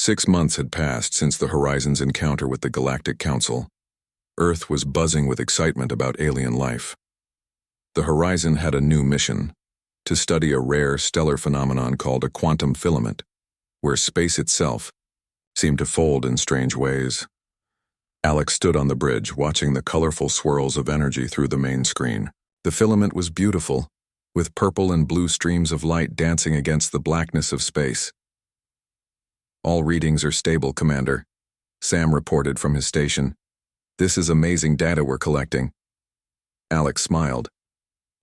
6 months had passed since the Horizon's encounter with the Galactic Council. Earth was buzzing with excitement about alien life. The Horizon had a new mission: to study a rare stellar phenomenon called a quantum filament, where space itself seemed to fold in strange ways. Alex stood on the bridge, watching the colorful swirls of energy through the main screen. The filament was beautiful, with purple and blue streams of light dancing against the blackness of space. "All readings are stable, Commander," Sam reported from his station. "This is amazing data we're collecting." Alex smiled.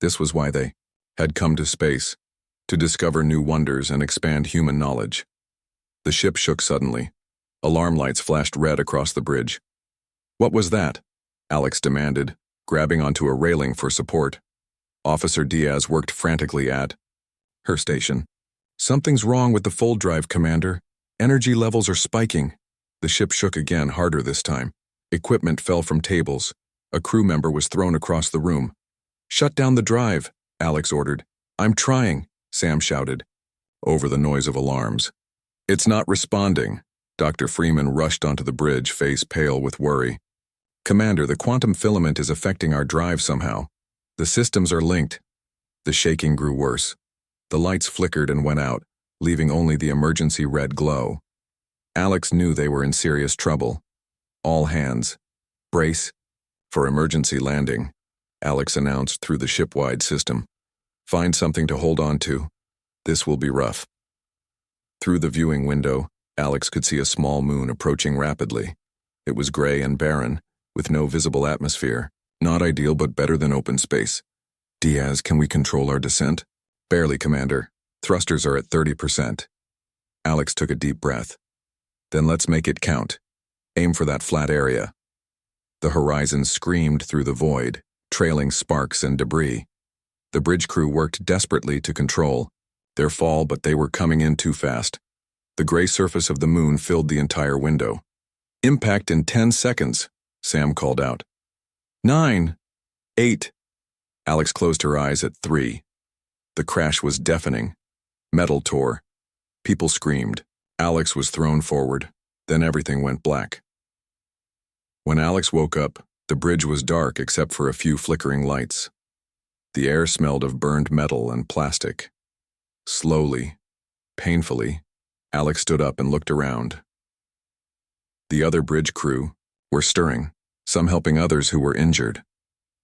This was why they had come to space, to discover new wonders and expand human knowledge. The ship shook suddenly. Alarm lights flashed red across the bridge. "What was that?" Alex demanded, grabbing onto a railing for support. Officer Diaz worked frantically at her station. "Something's wrong with the fold drive, Commander. Energy levels are spiking." The ship shook again, harder this time. Equipment fell from tables. A crew member was thrown across the room. "Shut down the drive," Alex ordered. "I'm trying," Sam shouted, over the noise of alarms. "It's not responding." Dr. Freeman rushed onto the bridge, face pale with worry. "Commander, the quantum filament is affecting our drive somehow. The systems are linked." The shaking grew worse. The lights flickered and went out, leaving only the emergency red glow. Alex knew they were in serious trouble. "All hands, brace for emergency landing," Alex announced through the ship-wide system. "Find something to hold on to. This will be rough." Through the viewing window, Alex could see a small moon approaching rapidly. It was gray and barren, with no visible atmosphere. Not ideal, but better than open space. "Diaz, can we control our descent?" "Barely, Commander. Thrusters are at 30%. Alex took a deep breath. "Then let's make it count. Aim for that flat area." The Horizon screamed through the void, trailing sparks and debris. The bridge crew worked desperately to control their fall, but they were coming in too fast. The gray surface of the moon filled the entire window. "Impact in 10 seconds, Sam called out. 9, 8. Alex closed her eyes at 3. The crash was deafening. Metal tore. People screamed. Alex was thrown forward. Then everything went black. When Alex woke up, the bridge was dark except for a few flickering lights. The air smelled of burned metal and plastic. Slowly, painfully, Alex stood up and looked around. The other bridge crew were stirring, some helping others who were injured.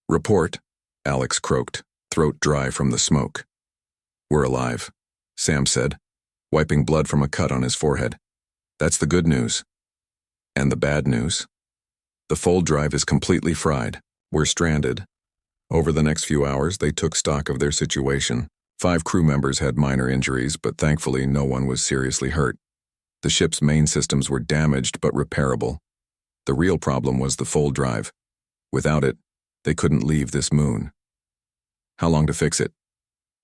"Report," Alex croaked, throat dry from the smoke. "We're alive," Sam said, wiping blood from a cut on his forehead. "That's the good news." "And the bad news?" "The fold drive is completely fried. We're stranded." Over the next few hours, they took stock of their situation. 5 crew members had minor injuries, but thankfully no one was seriously hurt. The ship's main systems were damaged but repairable. The real problem was the fold drive. Without it, they couldn't leave this moon. "How long to fix it?"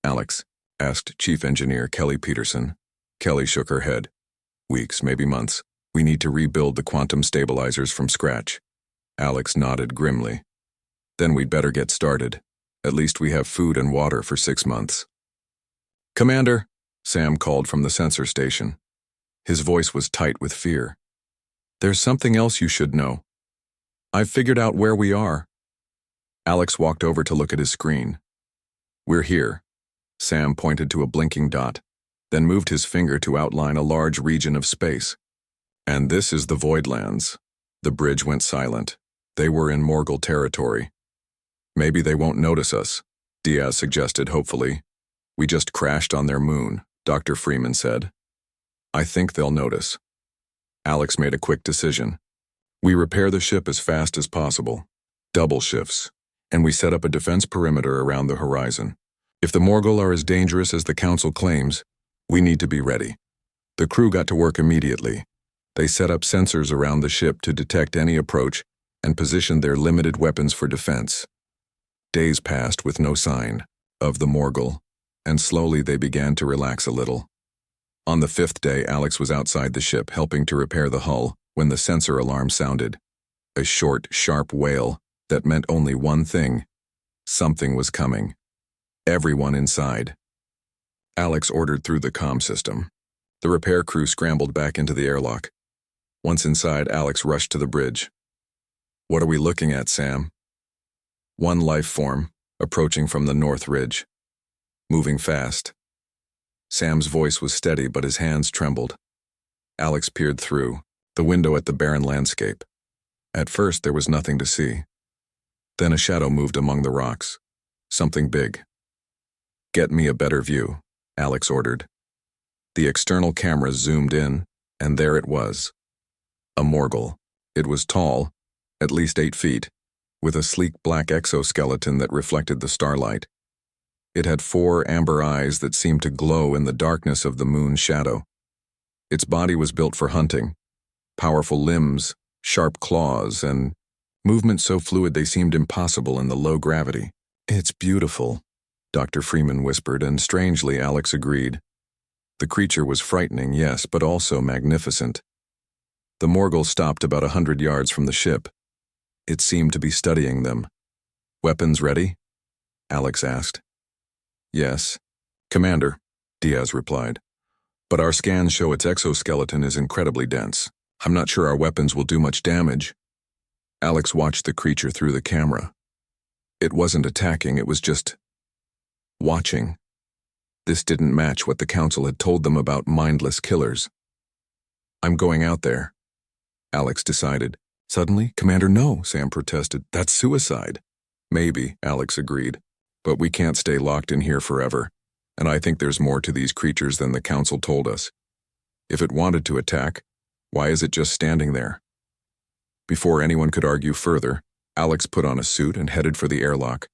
Alex asked Chief Engineer Kelly Peterson. Kelly shook her head. "Weeks, maybe months. We need to rebuild the quantum stabilizers from scratch." Alex nodded grimly. "Then we'd better get started. At least we have food and water for 6 months. "Commander," Sam called from the sensor station. His voice was tight with fear. "There's something else you should know. I've figured out where we are." Alex walked over to look at his screen. "We're here." Sam pointed to a blinking dot, then moved his finger to outline a large region of space. "And this is the Voidlands." The bridge went silent. They were in Morgul territory. "Maybe they won't notice us," Diaz suggested hopefully. "We just crashed on their moon," Dr. Freeman said. "I think they'll notice." Alex made a quick decision. "We repair the ship as fast as possible. Double shifts. And we set up a defense perimeter around the Horizon. If the Morgul are as dangerous as the Council claims, we need to be ready." The crew got to work immediately. They set up sensors around the ship to detect any approach and positioned their limited weapons for defense. Days passed with no sign of the Morgul, and slowly they began to relax a little. On the 5th day, Alex was outside the ship helping to repair the hull when the sensor alarm sounded. A short, sharp wail that meant only one thing: something was coming. Everyone inside. Alex ordered through the comm system. The repair crew scrambled back into the airlock. Once inside, Alex rushed to the bridge. "What are we looking at, Sam?" "One life form, approaching from the north ridge. Moving fast." Sam's voice was steady, but his hands trembled. Alex peered through the window at the barren landscape. At first, there was nothing to see. Then a shadow moved among the rocks. Something big. "Get me a better view," Alex ordered. The external cameras zoomed in, and there it was. A Morgul. It was tall, at least 8 feet, with a sleek black exoskeleton that reflected the starlight. It had 4 amber eyes that seemed to glow in the darkness of the moon's shadow. Its body was built for hunting. Powerful limbs, sharp claws, and movement so fluid they seemed impossible in the low gravity. "It's beautiful," Dr. Freeman whispered, and strangely Alex agreed. The creature was frightening, yes, but also magnificent. The Morgul stopped about 100 yards from the ship. It seemed to be studying them. "Weapons ready?" Alex asked. "Yes, Commander," Diaz replied. "But our scans show its exoskeleton is incredibly dense. I'm not sure our weapons will do much damage." Alex watched the creature through the camera. It wasn't attacking, it was just watching. This didn't match what the Council had told them about mindless killers. "I'm going out there," Alex decided. Suddenly, "Commander, no," Sam protested. "That's suicide." "Maybe," Alex agreed, "but we can't stay locked in here forever, and I think there's more to these creatures than the Council told us. If it wanted to attack, why is it just standing there?" Before anyone could argue further, Alex put on a suit and headed for the airlock.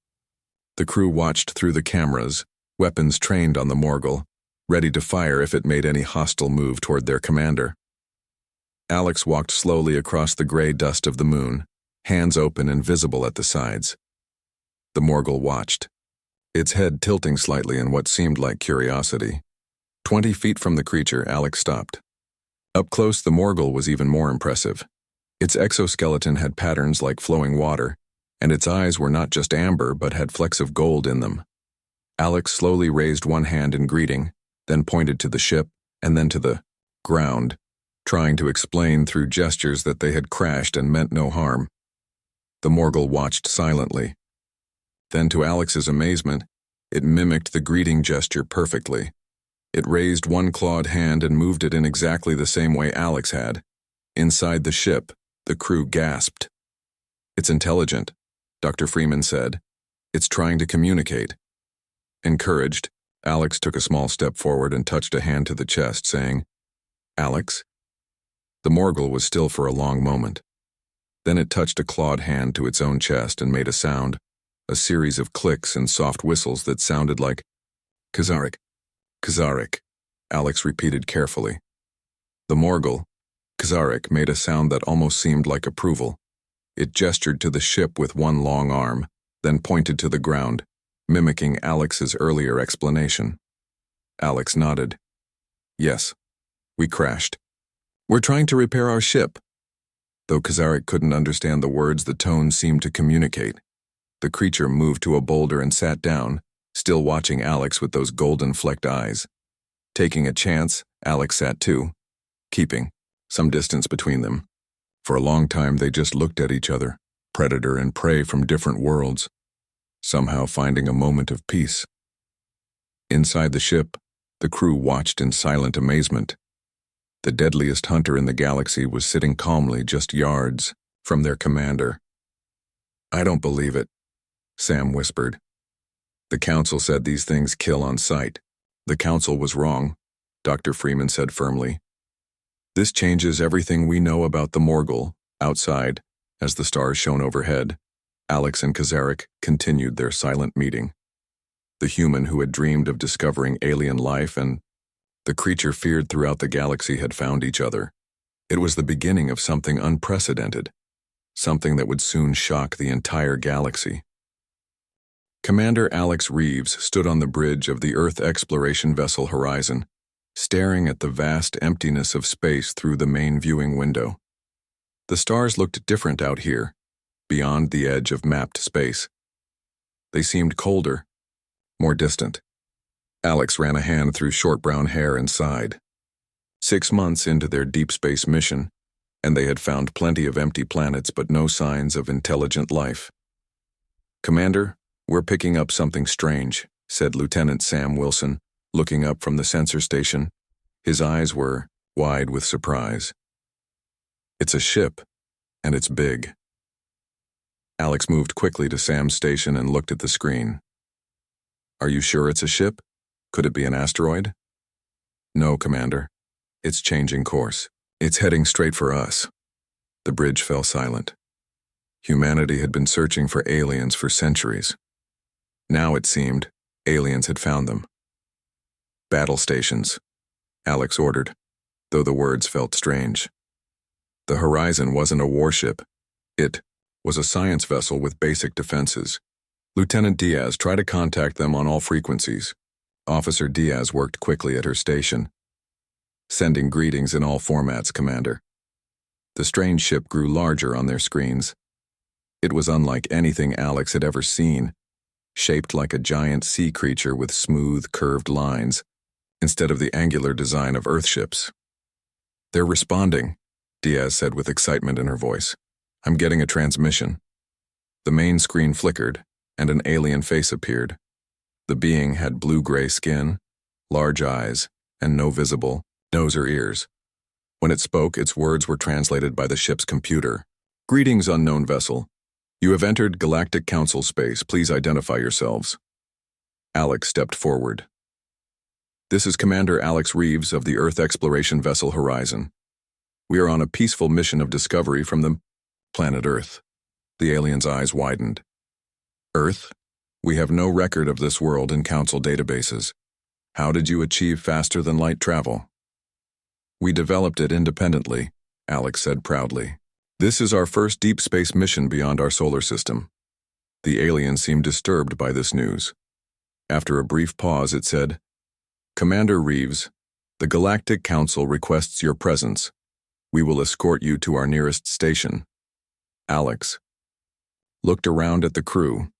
The crew watched through the cameras, weapons trained on the Morgul, ready to fire if it made any hostile move toward their commander. Alex walked slowly across the gray dust of the moon, hands open and visible at the sides. The Morgul watched, its head tilting slightly in what seemed like curiosity. 20 feet from the creature, Alex stopped. Up close, the Morgul was even more impressive. Its exoskeleton had patterns like flowing water, and its eyes were not just amber but had flecks of gold in them. Alex slowly raised one hand in greeting, then pointed to the ship, and then to the ground, trying to explain through gestures that they had crashed and meant no harm. The Morgul watched silently. Then, to Alex's amazement, it mimicked the greeting gesture perfectly. It raised one clawed hand and moved it in exactly the same way Alex had. Inside the ship, the crew gasped. "It's intelligent," Dr. Freeman said. "It's trying to communicate." Encouraged, Alex took a small step forward and touched a hand to the chest, saying, "Alex?" The Morgul was still for a long moment. Then it touched a clawed hand to its own chest and made a sound, a series of clicks and soft whistles that sounded like Kazarik. "Kazarik," Alex repeated carefully. The Morgul, Kazarik, made a sound that almost seemed like approval. It gestured to the ship with one long arm, then pointed to the ground, mimicking Alex's earlier explanation. Alex nodded. "Yes, we crashed. We're trying to repair our ship." Though Kazarik couldn't understand the words the tone seemed to communicate, the creature moved to a boulder and sat down, still watching Alex with those golden-flecked eyes. Taking a chance, Alex sat too, keeping some distance between them. For a long time they just looked at each other, predator and prey from different worlds, somehow finding a moment of peace. Inside the ship, the crew watched in silent amazement. The deadliest hunter in the galaxy was sitting calmly just yards from their commander. "I don't believe it," Sam whispered. "The Council said these things kill on sight." "The Council was wrong," Dr. Freeman said firmly. "This changes everything we know about the Morgul." Outside, as the stars shone overhead, Alex and Kazarik continued their silent meeting. The human who had dreamed of discovering alien life and the creature feared throughout the galaxy had found each other. It was the beginning of something unprecedented, something that would soon shock the entire galaxy. Commander Alex Reeves stood on the bridge of the Earth exploration vessel Horizon, staring at the vast emptiness of space through the main viewing window. The stars looked different out here, beyond the edge of mapped space. They seemed colder, more distant. Alex ran a hand through short brown hair and sighed. 6 months into their deep space mission, and they had found plenty of empty planets but no signs of intelligent life. "Commander, we're picking up something strange," said Lieutenant Sam Wilson, looking up from the sensor station. His eyes were wide with surprise. "It's a ship, and it's big." Alex moved quickly to Sam's station and looked at the screen. "Are you sure it's a ship? Could it be an asteroid?" "No, Commander. It's changing course. It's heading straight for us." The bridge fell silent. Humanity had been searching for aliens for centuries. Now, it seemed, aliens had found them. "Battle stations," Alex ordered, though the words felt strange. The Horizon wasn't a warship. It was a science vessel with basic defenses. "Lieutenant Diaz, try to contact them on all frequencies." Officer Diaz worked quickly at her station. "Sending greetings in all formats, Commander." The strange ship grew larger on their screens. It was unlike anything Alex had ever seen, shaped like a giant sea creature with smooth, curved lines, instead of the angular design of Earth ships. "They're responding," Diaz said with excitement in her voice. "I'm getting a transmission." The main screen flickered, and an alien face appeared. The being had blue-gray skin, large eyes, and no visible nose or ears. When it spoke, its words were translated by the ship's computer. "Greetings, unknown vessel. You have entered Galactic Council space. Please identify yourselves." Alex stepped forward. "This is Commander Alex Reeves of the Earth exploration vessel Horizon. We are on a peaceful mission of discovery from the planet Earth." The alien's eyes widened. "Earth? We have no record of this world in Council databases. How did you achieve faster-than-light travel?" "We developed it independently," Alex said proudly. "This is our first deep space mission beyond our solar system." The alien seemed disturbed by this news. After a brief pause, it said, "Commander Reeves, the Galactic Council requests your presence. We will escort you to our nearest station." Alex looked around at the crew.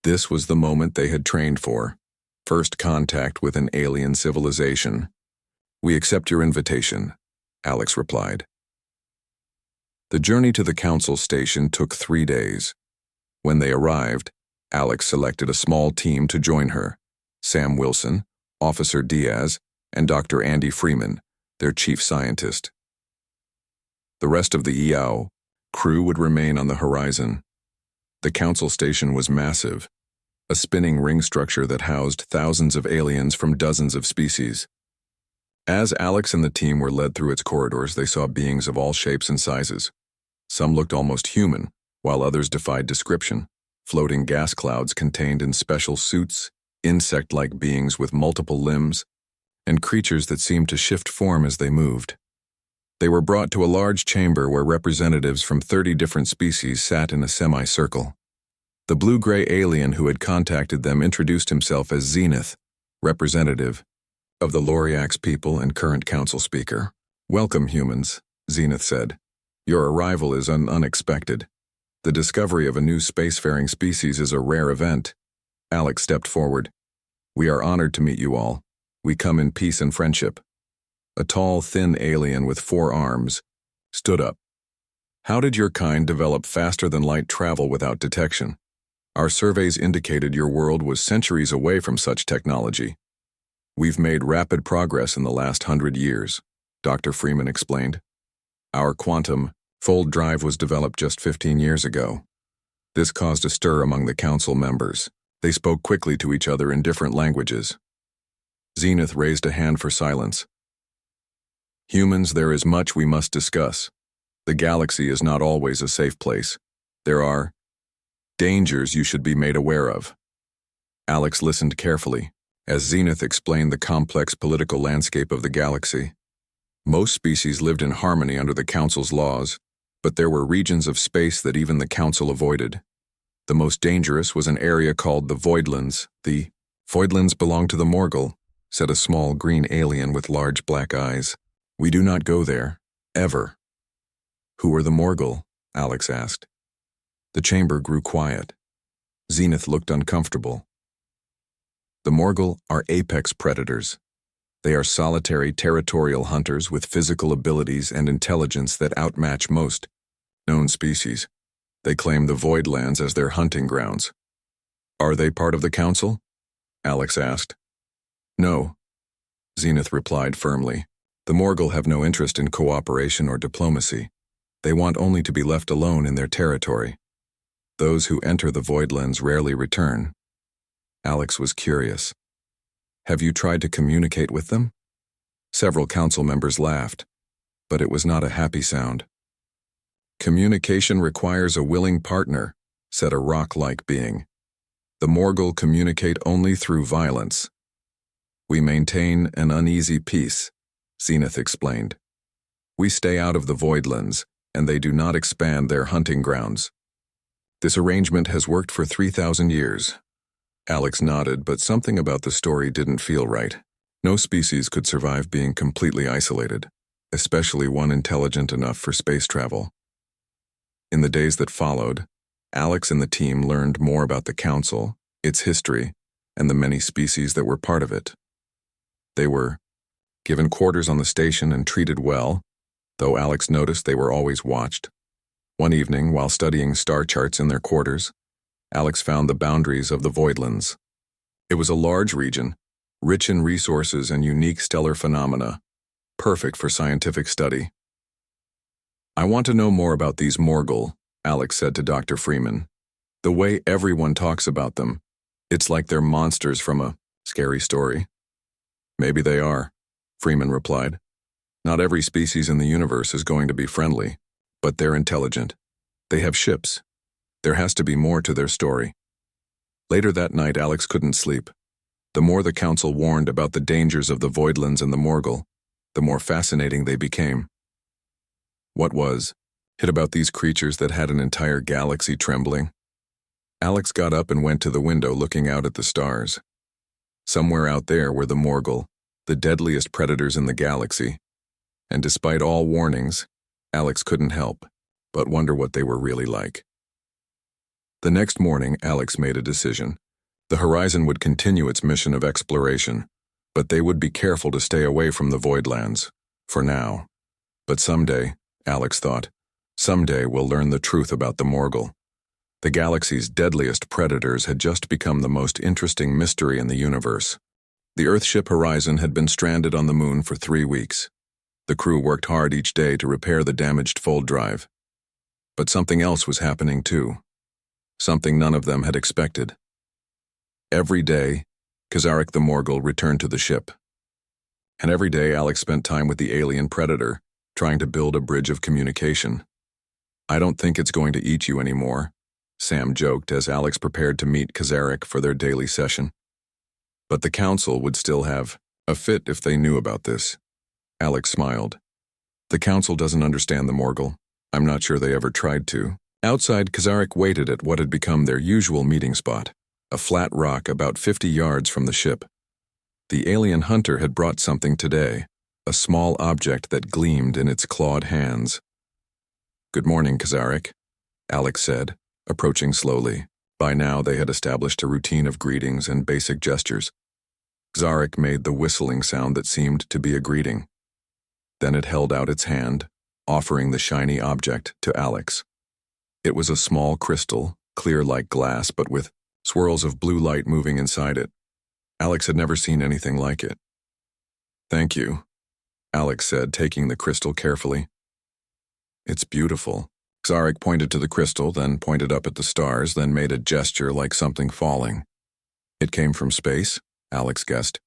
This was the moment they had trained for. First contact with an alien civilization. "We accept your invitation," Alex replied. The journey to the Council station took 3 days. When they arrived, Alex selected a small team to join her: Sam Wilson, Officer Diaz, and Dr. Andy Freeman, their chief scientist. The rest of the EO crew would remain on the Horizon. The Council station was massive, a spinning ring structure that housed thousands of aliens from dozens of species. As Alex and the team were led through its corridors, they saw beings of all shapes and sizes. Some looked almost human, while others defied description. Floating gas clouds contained in special suits, insect-like beings with multiple limbs, and creatures that seemed to shift form as they moved. They were brought to a large chamber where representatives from 30 different species sat in a semicircle. The blue-gray alien who had contacted them introduced himself as Zenith, representative of the Loriax people and current council speaker. "Welcome, humans," Zenith said. "Your arrival is unexpected. The discovery of a new spacefaring species is a rare event." Alex stepped forward. "We are honored to meet you all. We come in peace and friendship." A tall, thin alien with 4 arms stood up. "How did your kind develop faster-than-light travel without detection? Our surveys indicated your world was centuries away from such technology." "We've made rapid progress in the last 100 years," Dr. Freeman explained. "Our quantum fold drive was developed just 15 years ago." This caused a stir among the council members. They spoke quickly to each other in different languages. Zenith raised a hand for silence. "Humans, there is much we must discuss. The galaxy is not always a safe place. There are dangers you should be made aware of." Alex listened carefully as Zenith explained the complex political landscape of the galaxy. Most species lived in harmony under the Council's laws, but there were regions of space that even the Council avoided. The most dangerous was an area called the Voidlands. "The Voidlands belong to the Morgul," said a small green alien with large black eyes. "We do not go there, ever." "Who are the Morgul?" Alex asked. The chamber grew quiet. Zenith looked uncomfortable. "The Morgul are apex predators. They are solitary territorial hunters with physical abilities and intelligence that outmatch most known species. They claim the Voidlands as their hunting grounds. Are they part of the council? Alex asked. No, Zenith replied firmly. The Morgul have no interest in cooperation or diplomacy. They want only to be left alone in their territory. Those who enter the Voidlands rarely return. Alex was curious. Have you tried to communicate with them? Several council members laughed, but it was not a happy sound. Communication requires a willing partner, said a rock-like being. The Morgul communicate only through violence. We maintain an uneasy peace, Zenith explained. We stay out of the Voidlands, and they do not expand their hunting grounds. This arrangement has worked for 3,000 years. Alex nodded, but something about the story didn't feel right. No species could survive being completely isolated, especially one intelligent enough for space travel. In the days that followed, Alex and the team learned more about the Council, its history, and the many species that were part of it. They were given quarters on the station and treated well, though Alex noticed they were always watched. One evening, while studying star charts in their quarters, Alex found the boundaries of the Voidlands. It was a large region, rich in resources and unique stellar phenomena, perfect for scientific study. I want to know more about these Morgul, Alex said to Dr. Freeman. The way everyone talks about them, it's like they're monsters from a scary story. Maybe they are, Freeman replied. Not every species in the universe is going to be friendly, but they're intelligent. They have ships. There has to be more to their story. Later that night, Alex couldn't sleep. The more the Council warned about the dangers of the Voidlands and the Morgul, the more fascinating they became. What was it about these creatures that had an entire galaxy trembling? Alex got up and went to the window looking out at the stars. Somewhere out there were the Morgul, the deadliest predators in the galaxy. And despite all warnings, Alex couldn't help but wonder what they were really like. The next morning, Alex made a decision. The Horizon would continue its mission of exploration, but they would be careful to stay away from the Voidlands, for now. But someday, Alex thought, someday we'll learn the truth about the Morgul. The galaxy's deadliest predators had just become the most interesting mystery in the universe. The Earthship Horizon had been stranded on the moon for 3 weeks. The crew worked hard each day to repair the damaged fold drive. But something else was happening too. Something none of them had expected. Every day, Kazarik the Morgul returned to the ship. And every day Alex spent time with the alien predator, trying to build a bridge of communication. I don't think it's going to eat you anymore, Sam joked as Alex prepared to meet Kazarik for their daily session. But the Council would still have a fit if they knew about this. Alex smiled. The Council doesn't understand the Morgul. I'm not sure they ever tried to. Outside, Kazarik waited at what had become their usual meeting spot, a flat rock about 50 yards from the ship. The alien hunter had brought something today, a small object that gleamed in its clawed hands. Good morning, Kazarik, Alex said, approaching slowly. By now they had established a routine of greetings and basic gestures. Kazarik made the whistling sound that seemed to be a greeting. Then it held out its hand, offering the shiny object to Alex. It was a small crystal, clear like glass but with swirls of blue light moving inside it. Alex had never seen anything like it. Thank you, Alex said, taking the crystal carefully. It's beautiful. Kazarik pointed to the crystal, then pointed up at the stars, then made a gesture like something falling. It came from space, Alex guessed.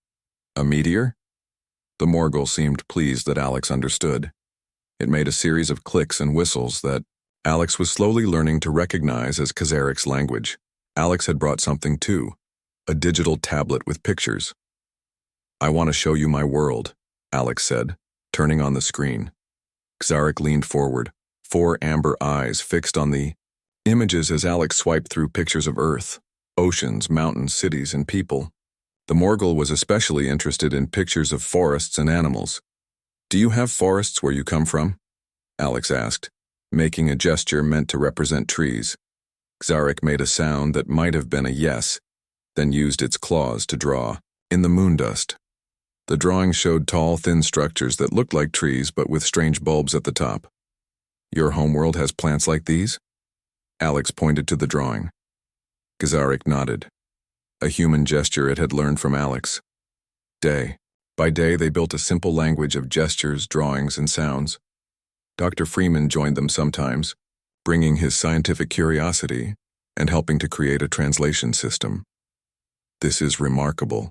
A meteor? The Morgul seemed pleased that Alex understood. It made a series of clicks and whistles that Alex was slowly learning to recognize as Kazarik's language. Alex had brought something too, a digital tablet with pictures. I want to show you my world, Alex said, turning on the screen. Kazarik leaned forward, 4 amber eyes fixed on the images as Alex swiped through pictures of Earth, oceans, mountains, cities, and people. The Morgul was especially interested in pictures of forests and animals. Do you have forests where you come from? Alex asked, making a gesture meant to represent trees. Kazarik made a sound that might have been a yes, then used its claws to draw in the moondust. The drawing showed tall, thin structures that looked like trees but with strange bulbs at the top. Your homeworld has plants like these? Alex pointed to the drawing. Kazarek nodded. A human gesture it had learned from Alex. Day by day they built a simple language of gestures, drawings, and sounds. Dr. Freeman joined them sometimes, bringing his scientific curiosity and helping to create a translation system. This is remarkable,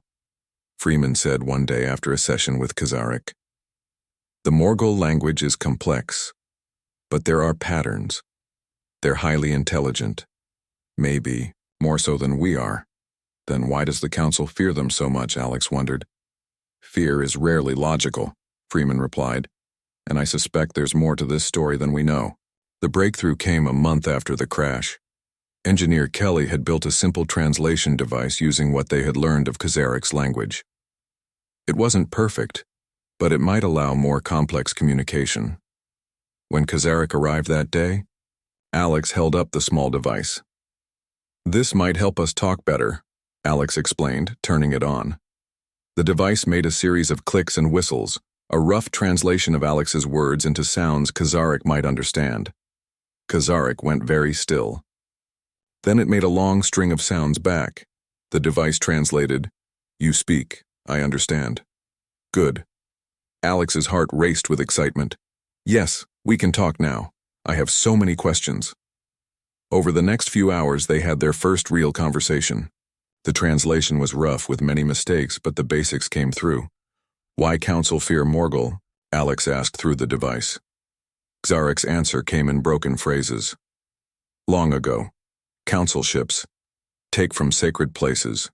Freeman said one day after a session with Kazarek. The Morgul language is complex, but there are patterns. They're highly intelligent, maybe more so than we are. Then why does the Council fear them so much, Alex wondered. Fear is rarely logical, Freeman replied, and I suspect there's more to this story than we know. The breakthrough came a month after the crash. Engineer Kelly had built a simple translation device using what they had learned of Kazarek's language. It wasn't perfect, but it might allow more complex communication. When Kazarek arrived that day, Alex held up the small device. This might help us talk better, Alex explained, turning it on. The device made a series of clicks and whistles, a rough translation of Alex's words into sounds Kazarek might understand. Kazarek went very still. Then it made a long string of sounds back. The device translated, "You speak, I understand." Good. Alex's heart raced with excitement. Yes, we can talk now. I have so many questions. Over the next few hours they had their first real conversation. The translation was rough with many mistakes, but the basics came through. Why Council fear Morgul? Alex asked through the device. Xarek's answer came in broken phrases. Long ago. Council ships. Take from sacred places.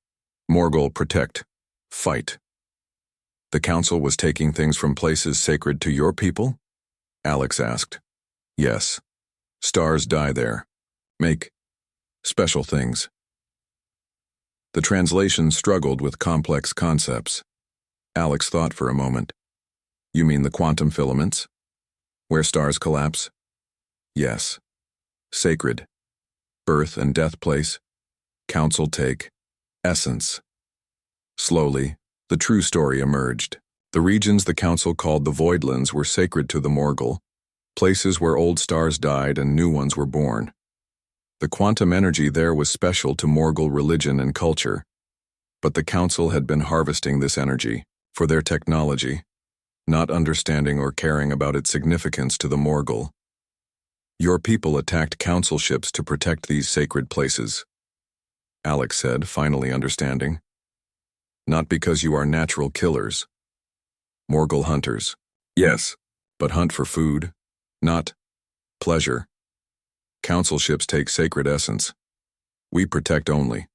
Morgul protect. Fight. The Council was taking things from places sacred to your people? Alex asked. Yes. Stars die there. Make special things. The translation struggled with complex concepts. Alex thought for a moment. You mean the quantum filaments? Where stars collapse? Yes. Sacred. Birth and death place. Council take. Essence. Slowly, the true story emerged. The regions the Council called the Voidlands were sacred to the Morgul, places where old stars died and new ones were born. The quantum energy there was special to Morgul religion and culture, but the Council had been harvesting this energy for their technology, not understanding or caring about its significance to the Morgul. Your people attacked Council ships to protect these sacred places, Alex said, finally understanding. Not because you are natural killers. Morgul hunters. Yes, but hunt for food, not pleasure. Council ships take sacred essence. We protect only.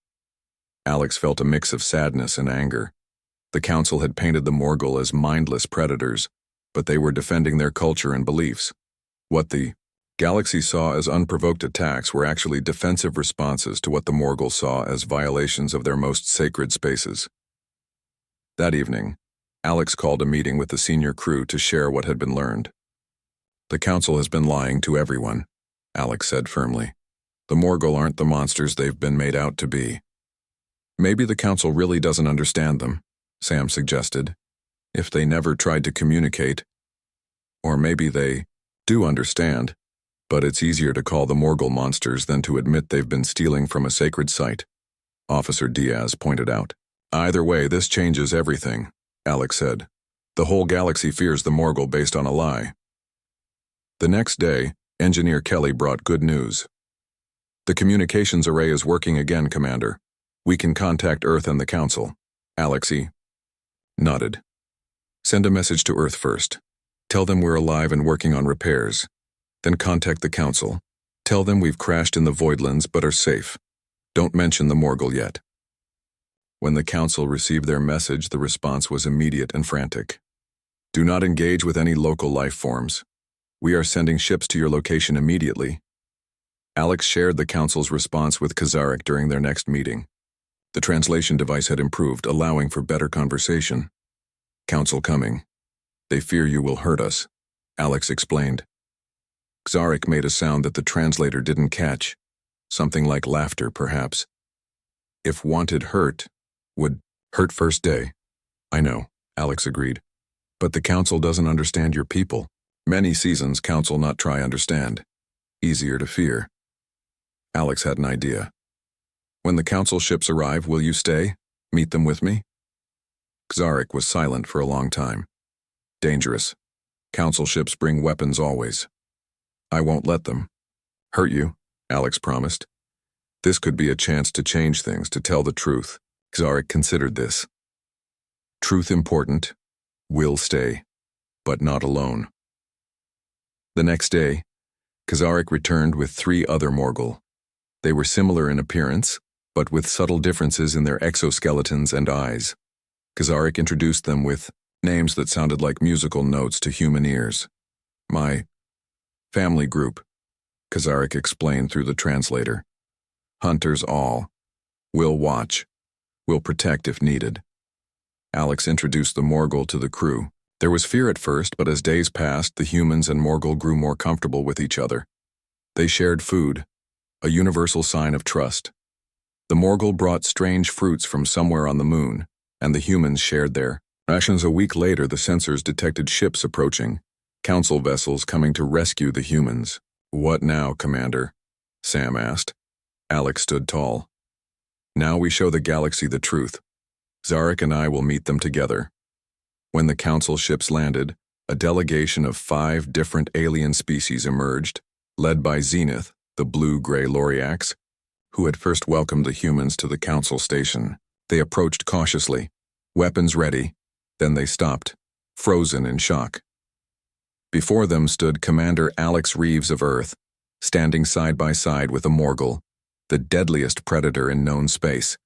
Alex felt a mix of sadness and anger. The Council had painted the Morgul as mindless predators, but they were defending their culture and beliefs. What the Galaxy saw as unprovoked attacks were actually defensive responses to what the Morgul saw as violations of their most sacred spaces. That evening, Alex called a meeting with the senior crew to share what had been learned. The Council has been lying to everyone, Alex said firmly. The Morgul aren't the monsters they've been made out to be. Maybe the Council really doesn't understand them, Sam suggested, if they never tried to communicate. Or maybe they do understand, but it's easier to call the Morgul monsters than to admit they've been stealing from a sacred site, Officer Diaz pointed out. Either way, this changes everything, Alex said. The whole galaxy fears the Morgul based on a lie. The next day, Engineer Kelly brought good news. The communications array is working again, Commander. We can contact Earth and the Council. Alexei nodded. Send a message to Earth first. Tell them we're alive and working on repairs. Then contact the Council. Tell them we've crashed in the Voidlands but are safe. Don't mention the Morgul yet. When the Council received their message, the response was immediate and frantic. Do not engage with any local life forms. We are sending ships to your location immediately. Alex shared the Council's response with Kazarek during their next meeting. The translation device had improved, allowing for better conversation. Council coming. They fear you will hurt us, Alex explained. Kazarek made a sound that the translator didn't catch. Something like laughter, perhaps. If wanted hurt, would hurt first day. I know, Alex agreed. But the council doesn't understand your people. Many seasons council not try understand. Easier to fear. Alex had an idea. When the council ships arrive, will you stay? Meet them with me? Xarik was silent for a long time. Dangerous. Council ships bring weapons always. I won't let them hurt you, Alex promised. This could be a chance to change things, to tell the truth. Xarik considered this. Truth important. Will stay. But not alone. The next day, Xarik returned with 3 other Morgul. They were similar in appearance, but with subtle differences in their exoskeletons and eyes. Xarik introduced them with names that sounded like musical notes to human ears. My family group, Xarik explained through the translator. Hunters all. We'll watch. We'll protect if needed. Alex introduced the Morgul to the crew. There was fear at first, but as days passed, the humans and Morgul grew more comfortable with each other. They shared food, a universal sign of trust. The Morgul brought strange fruits from somewhere on the moon, and the humans shared their rations. A week later, the sensors detected ships approaching, council vessels coming to rescue the humans. What now, Commander? Sam asked. Alex stood tall. Now we show the galaxy the truth. Xarik and I will meet them together. When the council ships landed, a delegation of 5 different alien species emerged, led by Zenith, the blue-gray Loriax, who had first welcomed the humans to the council station. They approached cautiously, weapons ready, then they stopped, frozen in shock. Before them stood Commander Alex Reeves of Earth, standing side by side with a Morgul, the deadliest predator in known space,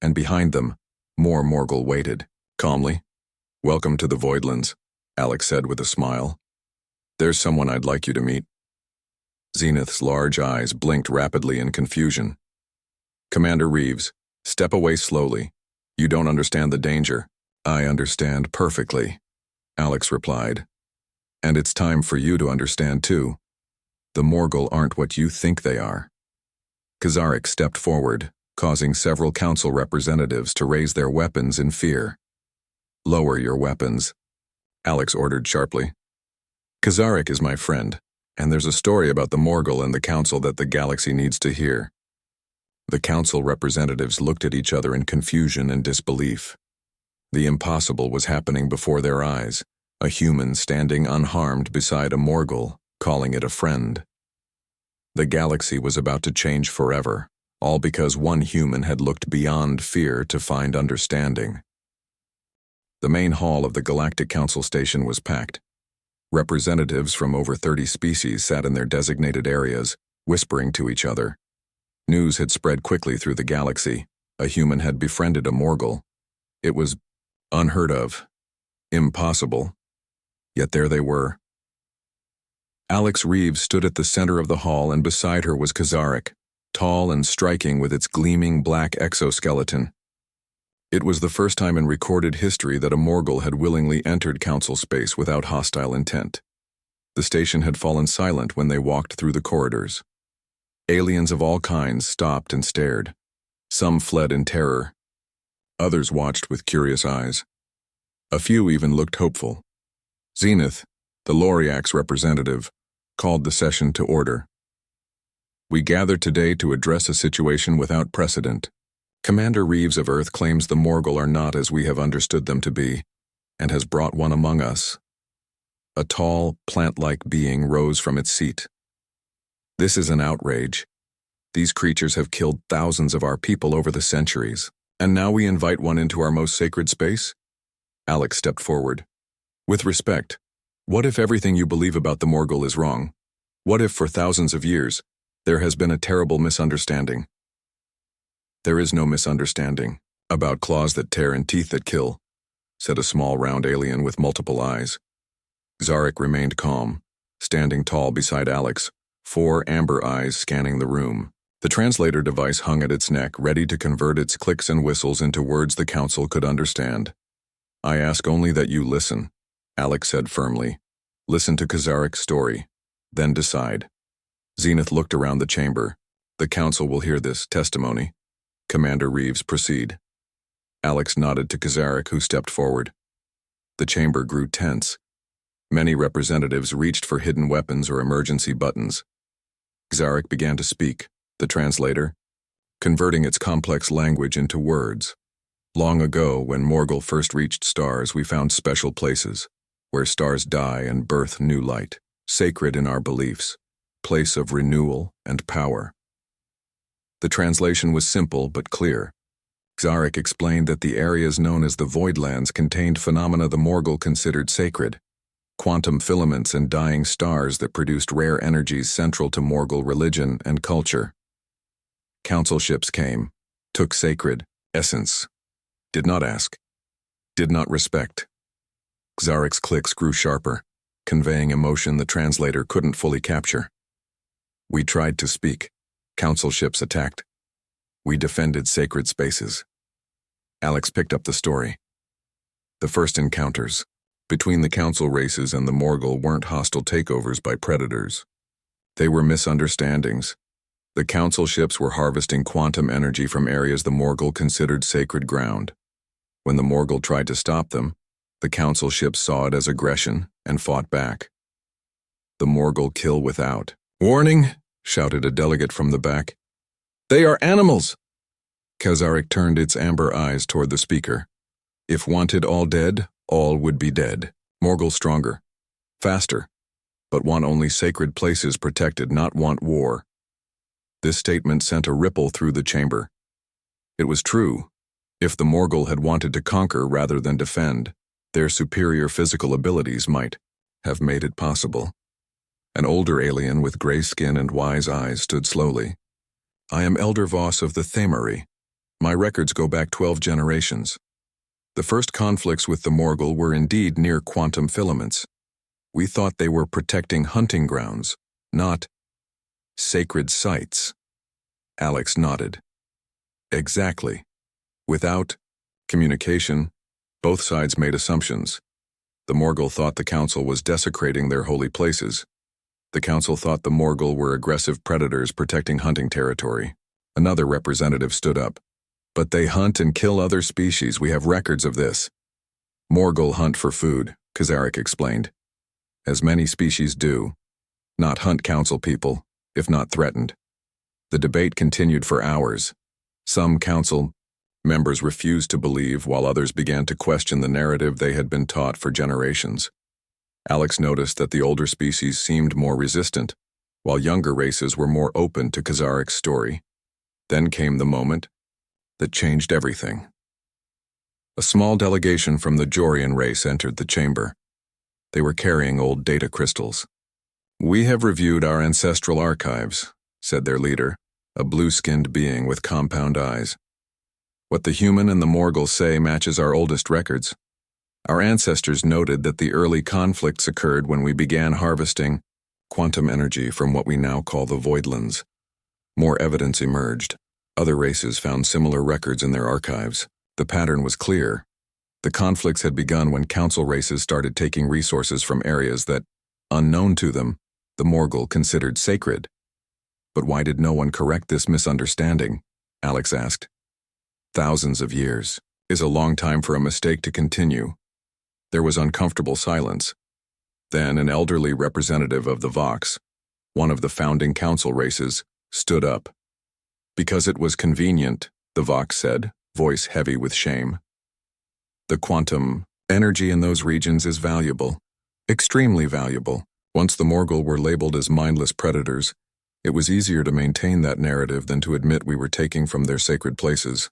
and behind them, more Morgul waited, calmly. Welcome to the Voidlands, Alex said with a smile. There's someone I'd like you to meet. Zenith's large eyes blinked rapidly in confusion. Commander Reeves, step away slowly. You don't understand the danger. I understand perfectly, Alex replied. And it's time for you to understand too. The Morgul aren't what you think they are. Xarik stepped forward, causing several council representatives to raise their weapons in fear. Lower your weapons, Alex ordered sharply. Xarik is my friend, and there's a story about the Morgul and the council that the galaxy needs to hear. The council representatives looked at each other in confusion and disbelief. The impossible was happening before their eyes, a human standing unharmed beside a Morgul, calling it a friend. The galaxy was about to change forever, all because one human had looked beyond fear to find understanding. The main hall of the Galactic Council Station was packed. Representatives from over 30 species sat in their designated areas, whispering to each other. News had spread quickly through the galaxy. A human had befriended a Morgul. It was unheard of, impossible. Yet there they were. Alex Reeves stood at the center of the hall, and beside her was Xarik, tall and striking with its gleaming black exoskeleton. It was the first time in recorded history that a Morgul had willingly entered council space without hostile intent. The station had fallen silent when they walked through the corridors. Aliens of all kinds stopped and stared. Some fled in terror. Others watched with curious eyes. A few even looked hopeful. Zenith, the Loriax representative, called the session to order. We gather today to address a situation without precedent. Commander Reeves of Earth claims the Morgul are not as we have understood them to be, and has brought one among us. A tall, plant-like being rose from its seat. This is an outrage. These creatures have killed thousands of our people over the centuries, and now we invite one into our most sacred space? Alex stepped forward. With respect, what if everything you believe about the Morgul is wrong? What if for thousands of years, there has been a terrible misunderstanding? There is no misunderstanding about claws that tear and teeth that kill, said a small round alien with multiple eyes. Xarik remained calm, standing tall beside Alex, 4 amber eyes scanning the room. The translator device hung at its neck, ready to convert its clicks and whistles into words the council could understand. I ask only that you listen, Alex said firmly. Listen to Xarik's story, then decide. Zenith looked around the chamber. The council will hear this testimony. Commander Reeves, proceed. Alex nodded to Xarik, who stepped forward. The chamber grew tense. Many representatives reached for hidden weapons or emergency buttons. Xarik began to speak, the translator, converting its complex language into words. Long ago, when Morgul first reached stars, we found special places, where stars die and birth new light, sacred in our beliefs, place of renewal and power. The translation was simple but clear. Xarik explained that the areas known as the Voidlands contained phenomena the Morgul considered sacred, quantum filaments and dying stars that produced rare energies central to Morgul religion and culture. Council ships came, took sacred essence, did not ask, did not respect. Xarik's clicks grew sharper, conveying emotion the translator couldn't fully capture. We tried to speak. Council ships attacked. We defended sacred spaces. Alex picked up the story. The first encounters between the council races and the Morgul weren't hostile takeovers by predators. They were misunderstandings. The council ships were harvesting quantum energy from areas the Morgul considered sacred ground. When the Morgul tried to stop them, the council ships saw it as aggression and fought back. The Morgul kill without. "Warning!" shouted a delegate from the back. "They are animals!" Xarik turned its amber eyes toward the speaker. If wanted all dead, all would be dead. Morgul stronger, faster, but want only sacred places protected, not want war. This statement sent a ripple through the chamber. It was true. If the Morgul had wanted to conquer rather than defend, their superior physical abilities might have made it possible. An older alien with gray skin and wise eyes stood slowly. "I am Elder Voss of the Thamari. My records go back 12 generations. The first conflicts with the Morgul were indeed near quantum filaments. We thought they were protecting hunting grounds, not sacred sites." Alex nodded. "Exactly. Without communication, both sides made assumptions. The Morgul thought the Council was desecrating their holy places. The Council thought the Morgul were aggressive predators protecting hunting territory." Another representative stood up. "But they hunt and kill other species. We have records of this." "Morgul hunt for food," Xarik explained. "As many species do. Not hunt Council people, if not threatened." The debate continued for hours. Some Council members refused to believe, while others began to question the narrative they had been taught for generations. Alex noticed that the older species seemed more resistant, while younger races were more open to Xarik's story. Then came the moment that changed everything. A small delegation from the Jorian race entered the chamber. They were carrying old data crystals. "We have reviewed our ancestral archives," said their leader, a blue-skinned being with compound eyes. "What the human and the Morgul say matches our oldest records. Our ancestors noted that the early conflicts occurred when we began harvesting quantum energy from what we now call the Voidlands. More evidence emerged. Other races found similar records in their archives. The pattern was clear. The conflicts had begun when Council races started taking resources from areas that, unknown to them, the Morgul considered sacred. But why did no one correct this misunderstanding? Alex asked. Thousands of years is a long time for a mistake to continue. There was uncomfortable silence. Then an elderly representative of the Vox, one of the founding council races, stood up. "Because it was convenient," the Vox said, voice heavy with shame. "The quantum energy in those regions is valuable, extremely valuable. Once the Morgul were labeled as mindless predators, it was easier to maintain that narrative than to admit we were taking from their sacred places."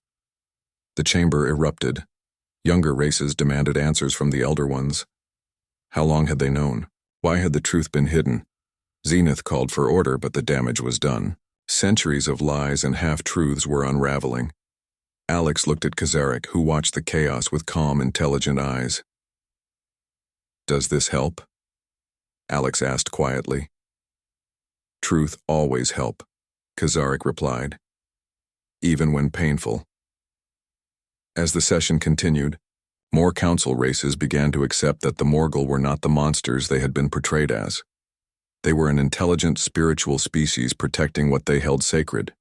The chamber erupted. Younger races demanded answers from the elder ones. How long had they known? Why had the truth been hidden? Zenith called for order, but the damage was done. Centuries of lies and half-truths were unraveling. Alex looked at Xarik, who watched the chaos with calm, intelligent eyes. "Does this help?" Alex asked quietly. "Truth always help," Xarik replied. "Even when painful." As the session continued, more council races began to accept that the Morgul were not the monsters they had been portrayed as. They were an intelligent, spiritual species protecting what they held sacred.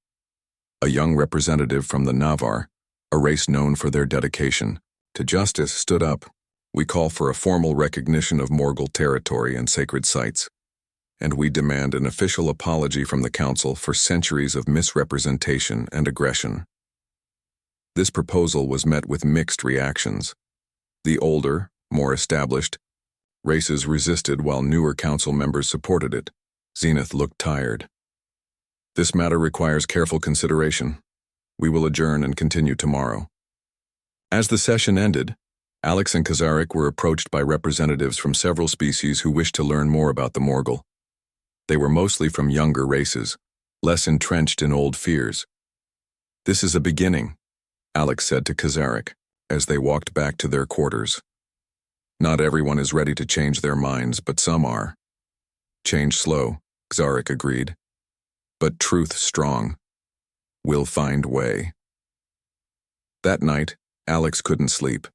A young representative from the Navar, a race known for their dedication to justice, stood up. We call for a formal recognition of Morgul territory and sacred sites, and we demand an official apology from the Council for centuries of misrepresentation and aggression. This proposal was met with mixed reactions. The older, more established, races resisted while newer council members supported it. Zenith looked tired. This matter requires careful consideration. We will adjourn and continue tomorrow. As the session ended, Alex and Kazarek were approached by representatives from several species who wished to learn more about the Morgul. They were mostly from younger races, less entrenched in old fears. "This is a beginning," Alex said to Kazarek as they walked back to their quarters. "Not everyone is ready to change their minds, but some are. Change slow," Kazarek agreed. "But truth strong. We'll find way." That night, Alex couldn't sleep.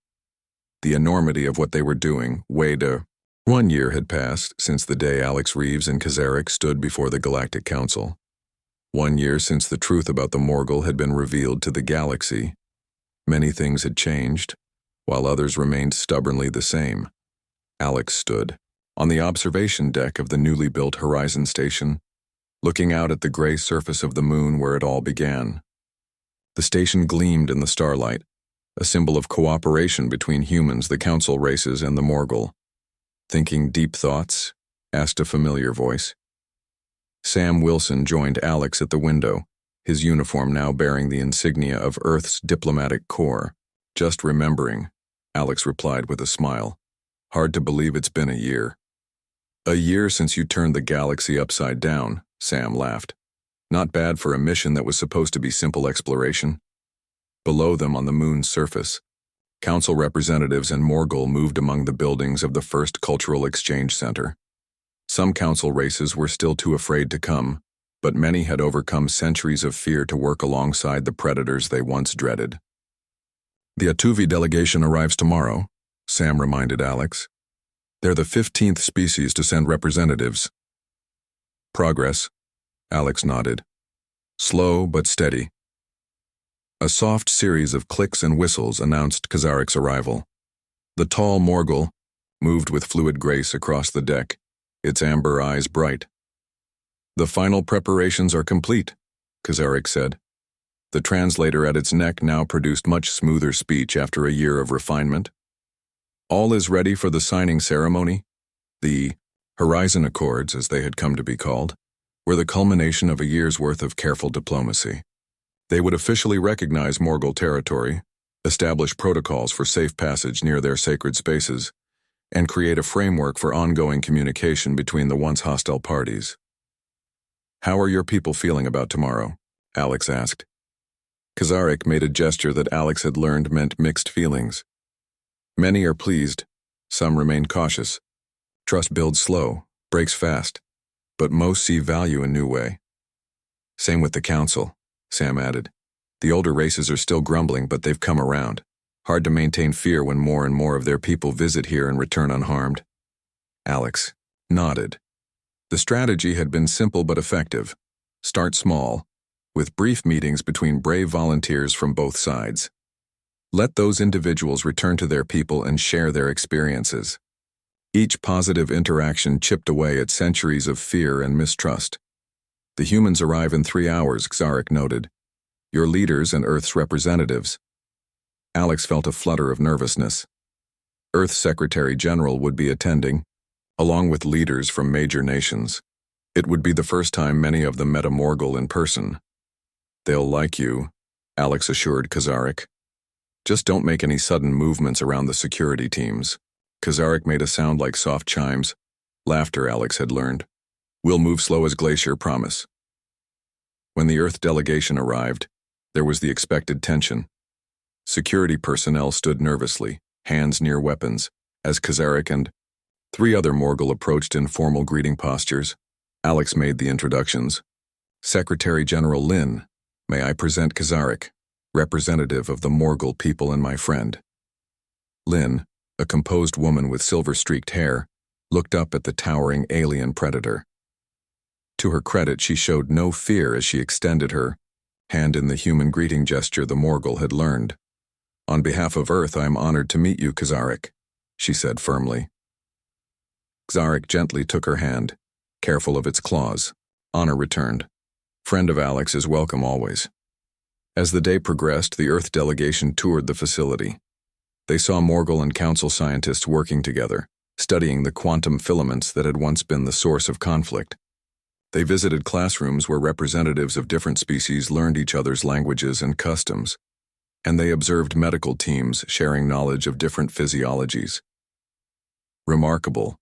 The enormity of what they were doing weighed her. 1 year had passed since the day Alex Reeves and Kazarek stood before the Galactic Council. 1 year since the truth about the Morgul had been revealed to the galaxy. Many things had changed, while others remained stubbornly the same. Alex stood on the observation deck of the newly built Horizon Station, looking out at the gray surface of the moon where it all began. The station gleamed in the starlight, a symbol of cooperation between humans, the council races, and the Morgul. "Thinking deep thoughts?" asked a familiar voice. Sam Wilson joined Alex at the window, his uniform now bearing the insignia of Earth's diplomatic corps. "Just remembering," Alex replied with a smile. "Hard to believe it's been a year." "A year since you turned the galaxy upside down," Sam laughed. "Not bad for a mission that was supposed to be simple exploration." Below them on the moon's surface, council representatives and Morgul moved among the buildings of the first Cultural Exchange Center. Some council races were still too afraid to come, but many had overcome centuries of fear to work alongside the predators they once dreaded. "The Atuvi delegation arrives tomorrow," Sam reminded Alex. "They're the 15th species to send representatives." "Progress," Alex nodded. "Slow but steady." A soft series of clicks and whistles announced Kazarek's arrival. The tall Morgul moved with fluid grace across the deck, its amber eyes bright. "The final preparations are complete," Kazarek said. The translator at its neck now produced much smoother speech after a year of refinement. "All is ready for the signing ceremony." The Horizon Accords, as they had come to be called, were the culmination of a year's worth of careful diplomacy. They would officially recognize Morgul territory, establish protocols for safe passage near their sacred spaces, and create a framework for ongoing communication between the once hostile parties. "How are your people feeling about tomorrow?" Alex asked. Kazarek made a gesture that Alex had learned meant mixed feelings. "Many are pleased, some remain cautious. Trust builds slow, breaks fast, but most see value in new way." "Same with the council," Sam added. "The older races are still grumbling, but they've come around. Hard to maintain fear when more and more of their people visit here and return unharmed." Alex nodded. The strategy had been simple but effective. Start small, with brief meetings between brave volunteers from both sides. Let those individuals return to their people and share their experiences. Each positive interaction chipped away at centuries of fear and mistrust. "The humans arrive in 3 hours," Kazarek noted. "Your leaders and Earth's representatives." Alex felt a flutter of nervousness. Earth's Secretary General would be attending, along with leaders from major nations. It would be the first time many of them met a Morgul in person. "They'll like you," Alex assured Kazarek. "Just don't make any sudden movements around the security teams." Kazarek made a sound like soft chimes. Laughter, Alex had learned. "We'll move slow as glacier, promise." When the Earth delegation arrived, there was the expected tension. Security personnel stood nervously, hands near weapons, as Kazarek and 3 other Morgul approached in formal greeting postures. Alex made the introductions. "Secretary General Lin, may I present Kazarek, representative of the Morgul people and my friend." Lin, a composed woman with silver-streaked hair, looked up at the towering alien predator. To her credit, she showed no fear as she extended her hand in the human greeting gesture the Morgul had learned. "On behalf of Earth, I am honored to meet you, Kazarek." she said firmly. Zarek gently took her hand, careful of its claws. Honor returned. Friend of Alex is welcome always. As the day progressed, the Earth delegation toured the facility. They saw Morgul and Council scientists working together, studying the quantum filaments that had once been the source of conflict. They visited classrooms where representatives of different species learned each other's languages and customs, and they observed medical teams sharing knowledge of different physiologies. Remarkable,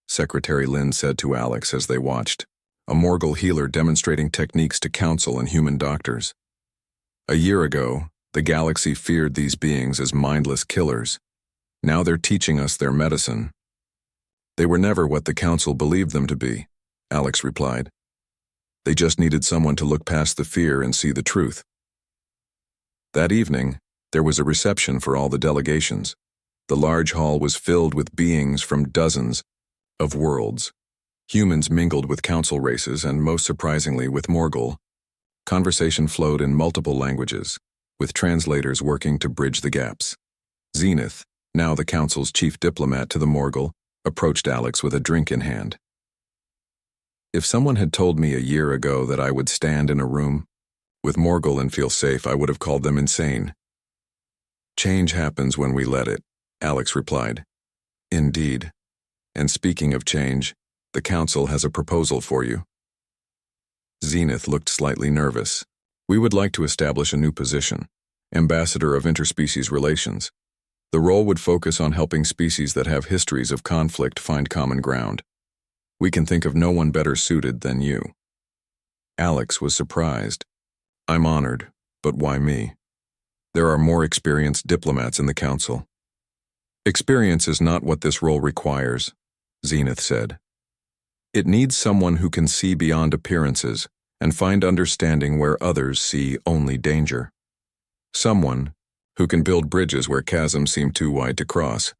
Secretary Lin said to Alex as they watched, a Morgul healer demonstrating techniques to Council and human doctors. A year ago, the galaxy feared these beings as mindless killers. Now they're teaching us their medicine. They were never what the Council believed them to be, Alex replied. They just needed someone to look past the fear and see the truth. That evening, there was a reception for all the delegations. The large hall was filled with beings from dozens of worlds. Humans mingled with Council races and, most surprisingly, with Morgul. Conversation flowed in multiple languages, with translators working to bridge the gaps. Zenith, now the Council's chief diplomat to the Morgul, approached Alex with a drink in hand. If someone had told me a year ago that I would stand in a room with Morgul and feel safe, I would have called them insane. Change happens when we let it, Alex replied. Indeed. And speaking of change, the Council has a proposal for you. Zenith looked slightly nervous. We would like to establish a new position, Ambassador of Interspecies Relations. The role would focus on helping species that have histories of conflict find common ground. We can think of no one better suited than you. Alex was surprised. I'm honored, but why me? There are more experienced diplomats in the Council. Experience is not what this role requires, Zenith said. It needs someone who can see beyond appearances and find understanding where others see only danger. Someone who can build bridges where chasms seem too wide to cross.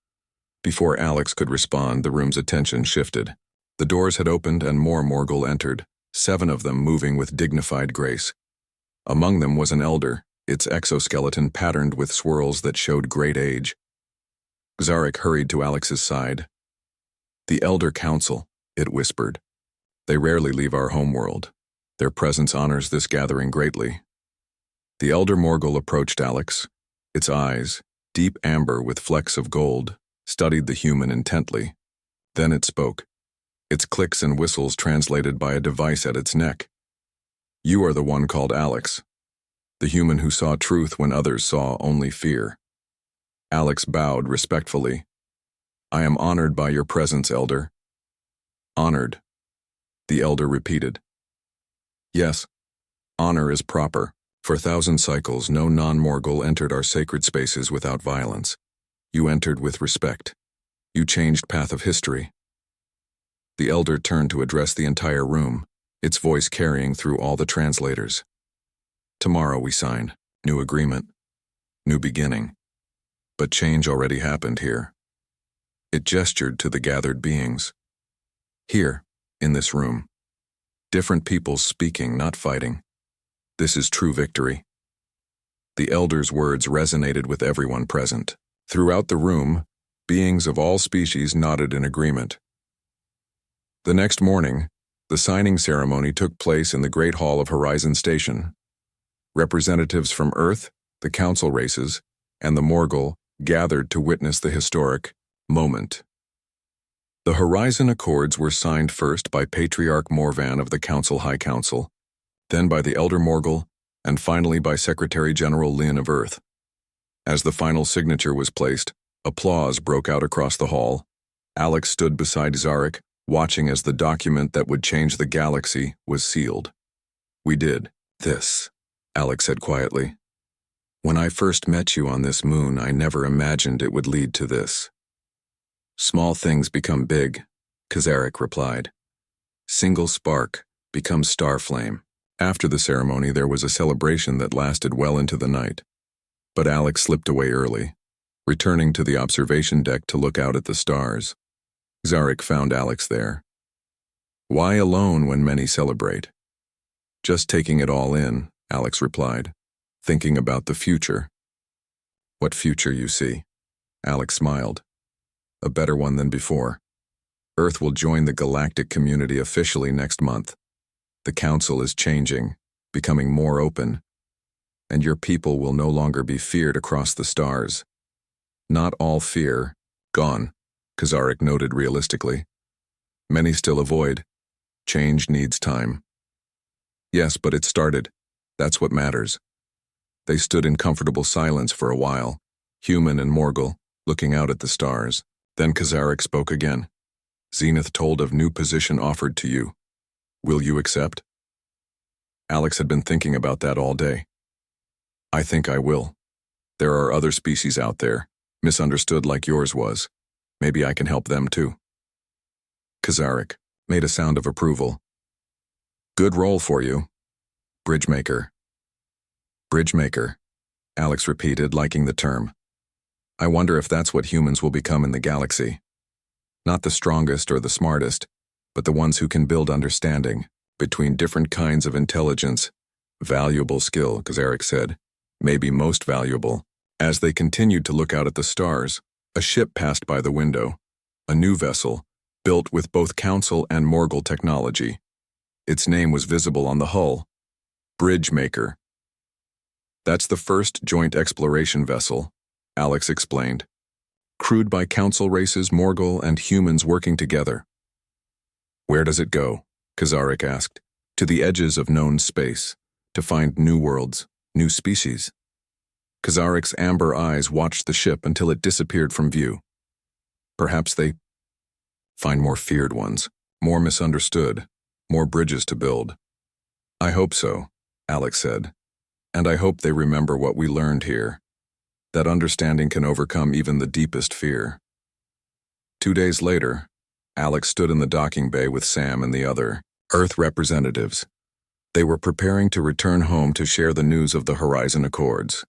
Before Alex could respond, the room's attention shifted. The doors had opened and more Morgul entered, 7 of them moving with dignified grace. Among them was an elder, its exoskeleton patterned with swirls that showed great age. Zarek hurried to Alex's side. The Elder Council, it whispered. They rarely leave our homeworld. Their presence honors this gathering greatly. The Elder Morgul approached Alex. Its eyes, deep amber with flecks of gold, studied the human intently. Then it spoke. Its clicks and whistles translated by a device at its neck. You are the one called Alex, the human who saw truth when others saw only fear. Alex bowed respectfully. I am honored by your presence, Elder. Honored, the Elder repeated. Yes, honor is proper. For 1,000 cycles, no non-Morgul entered our sacred spaces without violence. You entered with respect. You changed path of history. The Elder turned to address the entire room, its voice carrying through all the translators. Tomorrow we sign. New agreement. New beginning. But change already happened here. It gestured to the gathered beings. Here, in this room. Different peoples speaking, not fighting. This is true victory. The Elder's words resonated with everyone present. Throughout the room, beings of all species nodded in agreement. The next morning, the signing ceremony took place in the Great Hall of Horizon Station. Representatives from Earth, the Council races, and the Morgul gathered to witness the historic moment. The Horizon Accords were signed first by Patriarch Morvan of the Council High Council, then by the Elder Morgul, and finally by Secretary General Lin of Earth. As the final signature was placed, applause broke out across the hall. Alex stood beside Zarek, watching as the document that would change the galaxy was sealed. We did this, Alex said quietly. When I first met you on this moon, I never imagined it would lead to this. Small things become big, Kazarek replied. Single spark becomes star flame. After the ceremony, there was a celebration that lasted well into the night. But Alex slipped away early, returning to the observation deck to look out at the stars. Zarek found Alex there. Why alone when many celebrate? Just taking it all in, Alex replied, thinking about the future. What future you see? Alex smiled. a better one than before. Earth will join the galactic community officially next month. The Council is changing, becoming more open, and your people will no longer be feared across the stars. Not all fear, gone, Kazaric noted realistically. Many still avoid. Change needs time. Yes, but it started. That's what matters. They stood in comfortable silence for a while, Human and Morgul, looking out at the stars. Then Kazaric spoke again. Zenith told of new position offered to you. Will you accept? Alex had been thinking about that all day. I think I will. There are other species out there, misunderstood like yours was. Maybe I can help them too. Kazaric made a sound of approval. Good role for you. Bridgemaker. Bridgemaker, Alex repeated, liking the term. I wonder if that's what humans will become in the galaxy. Not the strongest or the smartest, but the ones who can build understanding between different kinds of intelligence. Valuable skill, Kazaric said. Maybe most valuable. As they continued to look out at the stars, a ship passed by the window. A new vessel, built with both Council and Morgul technology. Its name was visible on the hull. Bridgemaker. That's the first joint exploration vessel, Alex explained. Crewed by Council races, Morgul, and humans working together. Where does it go? Kazaric asked. To the edges of known space, to find new worlds, new species. Kazaric's amber eyes watched the ship until it disappeared from view. Perhaps they find more feared ones, more misunderstood, more bridges to build. I hope so, Alex said. And I hope they remember what we learned here. That understanding can overcome even the deepest fear. 2 days later, Alex stood in the docking bay with Sam and the other Earth representatives. They were preparing to return home to share the news of the Horizon Accords.